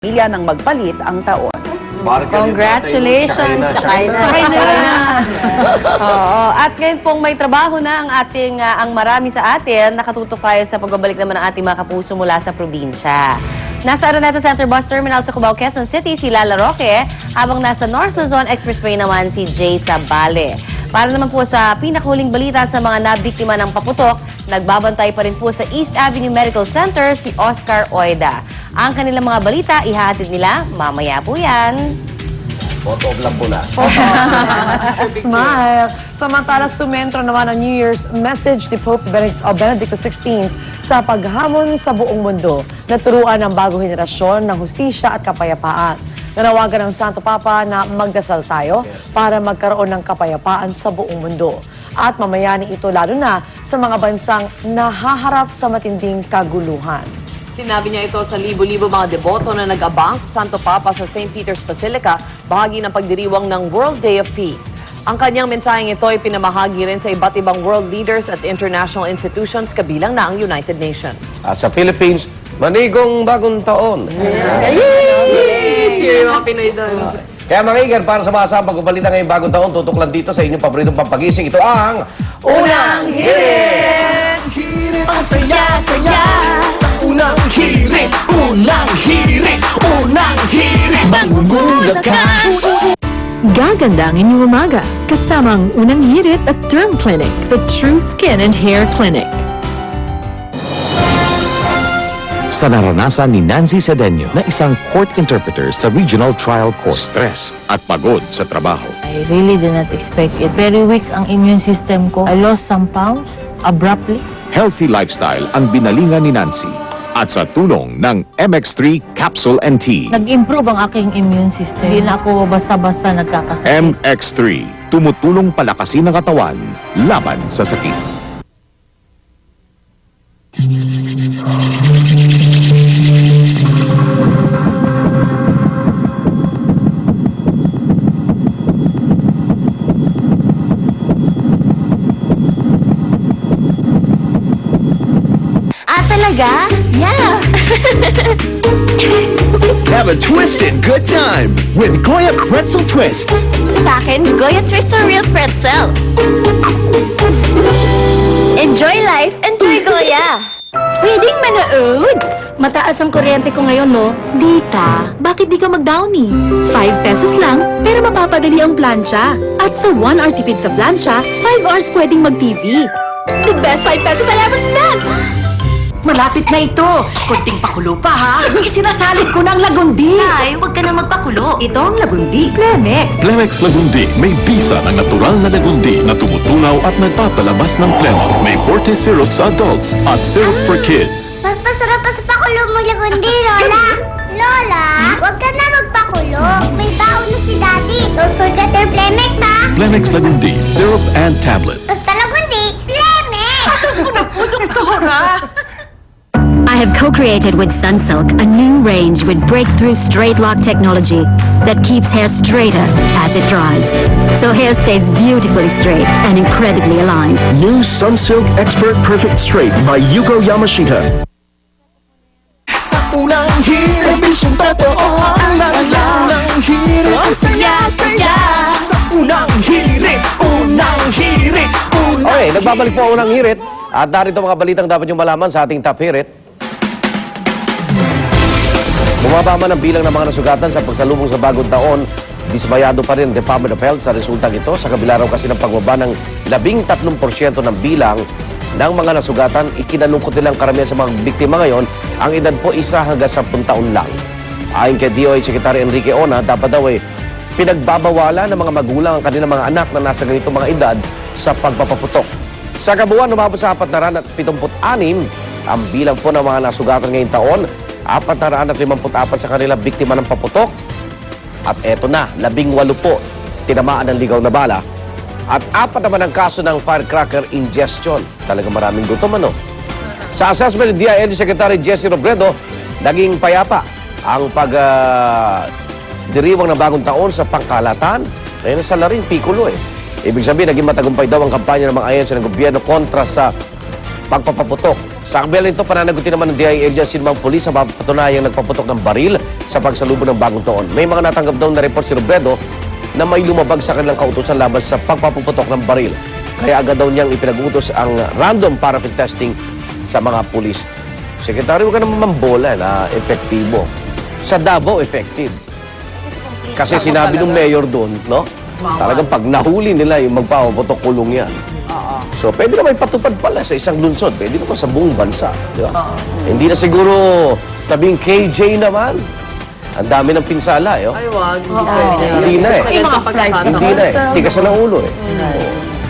pamilya nang magpalit ang taon. Congratulations! Sakay na! Oo. At ngayon pong may trabaho na ang marami sa atin, nakatutok tayo sa pagbabalik naman ng ating mga kapuso mula sa probinsya. Nasa Araneta Center Bus Terminal sa Cubao, Quezon City, si Lala Roque, habang nasa North Luzon Expressway naman si Jay Sabale. Para naman po sa pinakahuling balita sa mga nabiktima ng paputok, nagbabantay pa rin po sa East Avenue Medical Center si Oscar Oida. Ang kanilang mga balita, ihahatid nila mamaya po yan. Photo lang po na. Smile! Samantala, sumentro naman ang New Year's message ni Pope Benedict XVI sa paghamon sa buong mundo na turuan ng bagong henerasyon ng hustisya at kapayapaan. Nanawagan ng Santo Papa na magdasal tayo para magkaroon ng kapayapaan sa buong mundo. At mamayani ito lalo na sa mga bansang nahaharap sa matinding kaguluhan. Sinabi niya ito sa libo-libo mga deboto na nag-abang sa Santo Papa sa St. Peter's Basilica, bahagi ng pagdiriwang ng World Day of Peace. Ang kanyang mensaheng ito ay pinamahagi rin sa iba't ibang world leaders at international institutions kabilang na ang United Nations. At sa Philippines, manigong bagong taon. Cheer mga Pinoy doon. Kaya mga igan, para sa mga pagbabalita ngayong bagong taon, tutok lang dito sa inyong paboritong pampagising. Ito ang Unang Hirit! Ang saya-saya sa unang hirit, unang hirit, unang hirit, mangungulat ka. Gaganda ang inyong umaga kasama ang Unang Hirit at Derm Clinic, the True Skin and Hair Clinic. Sa naranasan ni Nancy Cedeño na isang court interpreter sa Regional Trial Court, stress at pagod sa trabaho. I really did not expect it. Very weak ang immune system ko. I lost some pounds abruptly. Healthy lifestyle ang binalingan ni Nancy at sa tulong ng MX3 Capsule and Tea. Nag-improve ang aking immune system. Hindi na ako basta-basta nagkakasakit. MX3, tumutulong palakasin ang katawan laban sa sakit. Talaga? Yeah! Have a twisted good time with Goya Pretzel Twists. Sa akin, Goya Twister Real Pretzel. Enjoy life, enjoy Goya! Pwedeng manood! Mataas ang kuryente ko ngayon, no? Dita, bakit di ka mag-downy? 5 pesos lang, pero mapapadali ang plancha. At sa 1 hour tipid sa plancha, 5 hours pwedeng mag-TV. The best 5 pesos I ever spent! Malapit na ito. Kunting pakulo pa, ha? Isinasalit ko ng Lagundi. Ay, huwag ka na magpakulo. Ito ang Lagundi. Plemex. Plemex Lagundi. May bisa ng natural na Lagundi na tumutunaw at nagpapalabas ng plema. May forte syrup sa adults at syrup for kids. Mas masarap pa sa pakulo mo, Lagundi, Lola. Lola, huwag ka na magpakulo. May baon na si Daddy. Don't forget your Plemex, ha? Plemex Lagundi. Syrup and tablet. Basta Lagundi, Plemex! Napudok ito, ha? I have co-created with Sunsilk a new range with breakthrough straight lock technology that keeps hair straighter as it dries. So hair stays beautifully straight and incredibly aligned. New Sunsilk Expert Perfect Straight by Yuko Yamashita. Sa unang hirit, servisyong totoo, unang hirit, ang saya-saya. Sa unang hirit, unang hirit, unang Okay, nagbabalik po ang Unang Hirit. At narito mga balitang dapat nyo malaman sa ating Top Hirit. Bumaba man ang bilang ng mga nasugatan sa pagsalubong sa bagong taon, dismayado pa rin ang Department of Health sa resultang ito sa kabila raw kasi ng pagbaba ng 13% ng bilang ng mga nasugatan. Ikinalungkot nilang karamihan sa mga biktima ngayon, ang edad po 1 hanggang 10 taon lang. Ayon kay DOH Secretary Enrique Ona, dapat daw pinagbabawalan ng mga magulang ang kanilang mga anak na nasa ganitong mga edad sa pagpapaputok. Sa kabuuan, umabot sa 476 ang bilang po ng mga nasugatan ngayong taon, 454 sa kanilang biktima ng paputok. At eto na, 18 po tinamaan ng ligaw na bala. At 4 naman ang kaso ng firecracker ingestion. Talagang maraming gutom, ano? Sa assessment ni DILG Secretary Jesse Robredo, naging payapa ang pagdiriwang ng bagong taon sa pangkalatan. Ngayon sa laring pikulo Ibig sabihin, naging matagumpay daw ang kampanya ng mga ahensya ng gobyerno kontra sa pagpapaputok Sa kabila nito, pananagutin naman ng DILG ang sinumang pulis sa patunayang nagpaputok ng baril sa pagsalubong ng bagong taon. May mga natanggap daw na report si Robredo na may lumabag sa kanilang kautusan laban sa pagpaputok ng baril. Kaya agad daw niyang ipinag-utos ang random paraffin testing sa mga pulis. Sekretary, huwag ka naman mambola na epektibo. Sa Davao, effective. Kasi sinabi ng mayor doon, no? Talagang pag nahuli nila yung magpapaputok, kulong yan. So, pwede naman ipatupad pala sa isang lunsod. Pwede naman sa buong bansa. Di ba? Hindi na siguro sabing KJ naman. Ang dami ng pinsala, eh. Oh. Ay, wag. Hindi pwede. Hindi na eh. Yung mga flights. Hindi na eh. Hindi ka sa ulo eh.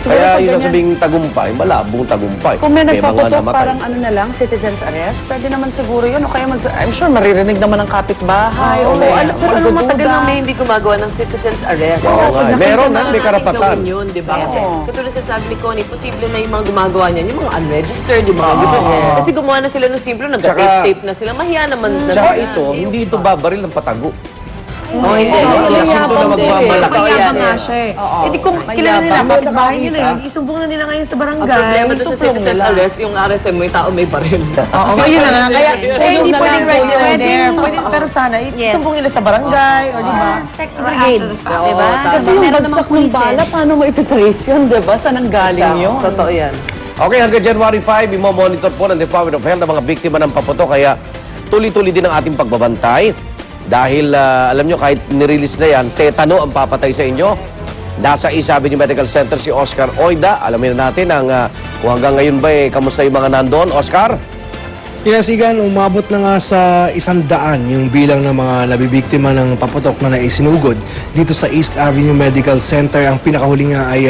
Kaya yung sabing tagumpay, malabong tagumpay. Kung may mga nagpaputok, namatay. parang ano na lang, citizen's arrest, pwede naman siguro yun. O kaya, I'm sure maririnig naman ng kapitbahay. Oo, may pero matagal na may hindi gumagawa ng citizen's arrest. Oo nga, meron na, may karapatan. Gawin yun, di ba? Kasi katulad sa sabi ni Connie, posible na yung mga gumagawa niyan, yung mga unregistered, yung mga Kasi gumawa na sila ng simple, nag-tape na sila, mahiya naman na Tsaka sila. ito, hindi ito babaril ng patago. Oh, hindi. Kasi ito na magmamalaki. Mayabang nga siya eh. Hindi kung kilala nila, kapitbahay nila eh. Isumbong na nila ngayon sa barangay. Ang problema doon sa citizen's arrest, yung RSM mo, yung tao may baril. Oo, ngayon na nga. Kaya hindi pwedeng right there and there. Pero sana, isumbong nila sa barangay, or di ba? Text brigade. Diba? Kasi yung bagsak ng bala, paano mo ititrace yun, di ba? Saan ang galing yun? Totoo yan. Okay, hanggang January 5, imo-monitor po ng Department of Health ang mga biktima ng paputok. Kaya tuloy-tuloy din ang ating pagbabantay. Dahil, alam nyo, kahit nirelease na yan, tetano ang papatay sa inyo. Nasa East-Avenue Medical Center si Oscar Oida. Alamin na natin kung hanggang ngayon ba kamusta yung mga nandoon. Oscar? Inasigan, umabot na nga sa 100 yung bilang ng mga nabibiktima ng paputok na naisinugod dito sa East Avenue Medical Center. Ang pinakahuli nga ay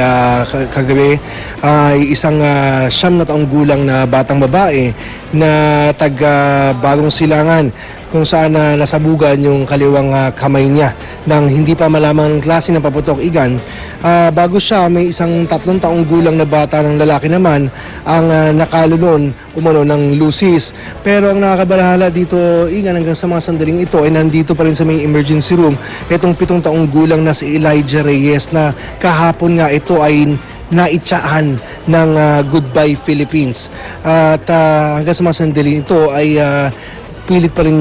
kagabi ay isang 9 na taong gulang na batang babae na taga Bagong Silangan, kung saan nasabugan yung kaliwang kamay niya nang hindi pa malaman ang klase ng paputok. Igan, bago siya, may isang 3 taong gulang na bata ng lalaki naman ang nakalulon umano ng lusis. Pero ang nakakabahala dito, Igan, hanggang sa mga sandaling ito ay nandito pa rin sa may emergency room itong 7 taong gulang na si Elijah Reyes na kahapon nga ito ay naitsahan ng Goodbye Philippines. At hanggang sa mga sandaling ito ay nakipilit pa rin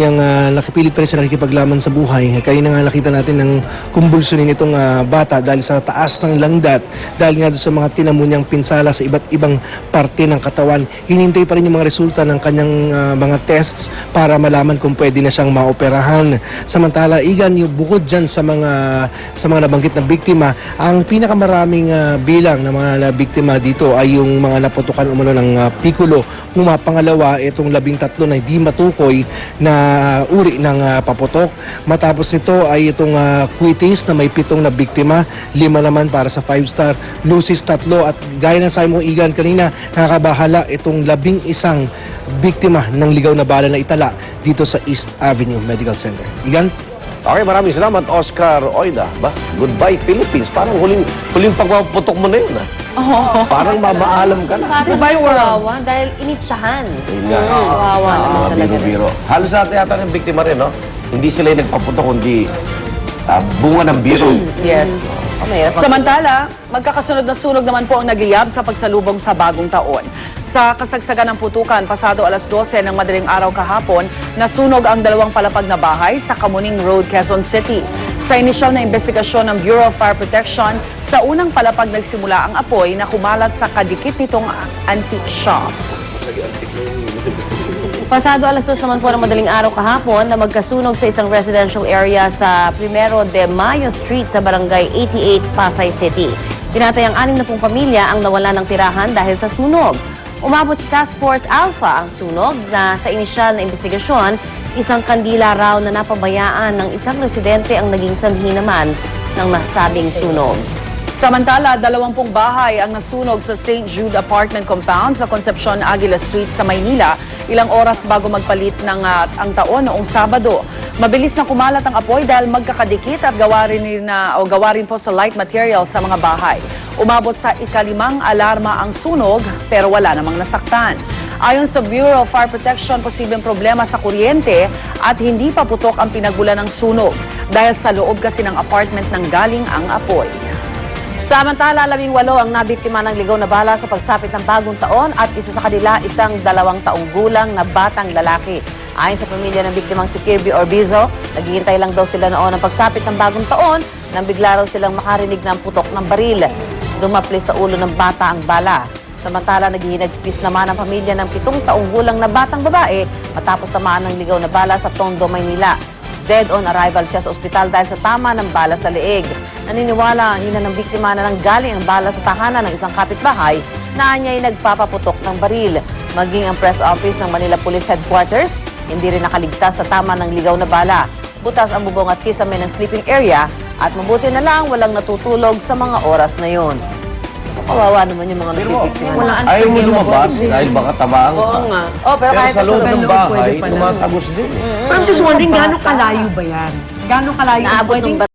siya nakikipaglaman sa buhay. Kaya na nga nakita natin ng kumbulsunin itong bata dahil sa taas ng landat, dahil nga doon sa mga tinamo niyang pinsala sa iba't ibang parte ng katawan. Hinintay pa rin yung mga resulta ng kanyang mga tests para malaman kung pwede na siyang maoperahan. Samantala, Igan, yung bukod dyan sa mga nabanggit na biktima, ang pinakamaraming bilang ng mga biktima dito ay yung mga naputukan umano ng pikulo. Pangalawa, itong 13 na hindi matukoy na uri ng paputok. Matapos nito ay itong quitis na may 7 na biktima, 5 naman para sa 5-star, lucis 3, at gaya ng sabi mo, Igan, kanina, nakakabahala itong 11 biktima ng ligaw na bala na itala dito sa East Avenue Medical Center. Igan? Okay, maraming salamat, Oscar Oida. Goodbye, Philippines. Parang huling pagpaputok mo na yun, Parang mamaalam ka na. Parang kawawa dahil initsahan. Kawawa naman Mga talaga. biro-biro. Halos lahat yata ng biktima rin, no? Hindi sila yung nagpaputok, kundi bunga ng biro. Yes. Samantala, magkakasunod na sunog naman po ang nagliyab sa pagsalubong sa bagong taon. Sa kasagsagan ng putukan, pasado alas 12 ng madaling araw kahapon, nasunog ang 2 palapag na bahay sa Kamuning Road, Quezon City. Sa inisyal na investigasyon ng Bureau of Fire Protection, sa unang palapag nagsimula ang apoy na kumalat sa kadikit nitong antique shop. Pasado alas 2 naman po ng madaling araw kahapon na magkasunog sa isang residential area sa Primero de Mayo Street sa Barangay 88, Pasay City. Tinatayang 60 pamilya ang nawala ng tirahan dahil sa sunog. Umabot sa Task Force Alpha ang sunog na sa inisyal na investigasyon, isang kandila raw na napabayaan ng isang residente ang naging sanhi naman ng nasabing sunog. Samantala, 20 bahay ang nasunog sa St. Jude Apartment Compound sa Concepcion Aguila Street sa Maynila, ilang oras bago magpalit ng ang taon noong Sabado. Mabilis na kumalat ang apoy dahil magkakadikit at gawa rin po sa light material sa mga bahay. Umabot sa ika-5 alarma ang sunog pero wala namang nasaktan. Ayon sa Bureau of Fire Protection, posibleng problema sa kuryente at hindi pa putok ang pinagmulan ng sunog dahil sa loob kasi ng apartment nang galing ang apoy. Samantala, 18 ang nabiktima ng ligaw na bala sa pagsapit ng bagong taon at isa sa kanila isang 2 taong gulang na batang lalaki. Ayon sa pamilya ng biktimang si Kirby Orbizo, naghihintay lang daw sila noon ng pagsapit ng bagong taon nang bigla raw silang makarinig ng putok ng baril. Dumaplis sa ulo ng bata ang bala. Samantala, naghihinagpis naman ang pamilya ng 7 taong gulang na batang babae matapos tamaan ng ligaw na bala sa Tondo, Maynila. Dead on arrival siya sa ospital dahil sa tama ng bala sa leeg. Naniniwala ang ina ng biktima na nanggaling ang bala sa tahanan ng isang kapitbahay na anya'y nagpapaputok ng baril. Maging ang press office ng Manila Police Headquarters, hindi rin nakaligtas sa tama ng ligaw na bala. Butas ang bubong at kisame ng sleeping area at mabuti na lang walang natutulog sa mga oras na yon. Kawawa naman yung mga nabibiktima. Ayaw mo lumabas dahil baka tabang ka. Oo nga. Oh, pero kahit sa loob ng bahay, pwede pala. tumatagos din. Pero I'm just wondering, gano'ng kalayo ba yan? Gano'ng kalayo? Naabot ng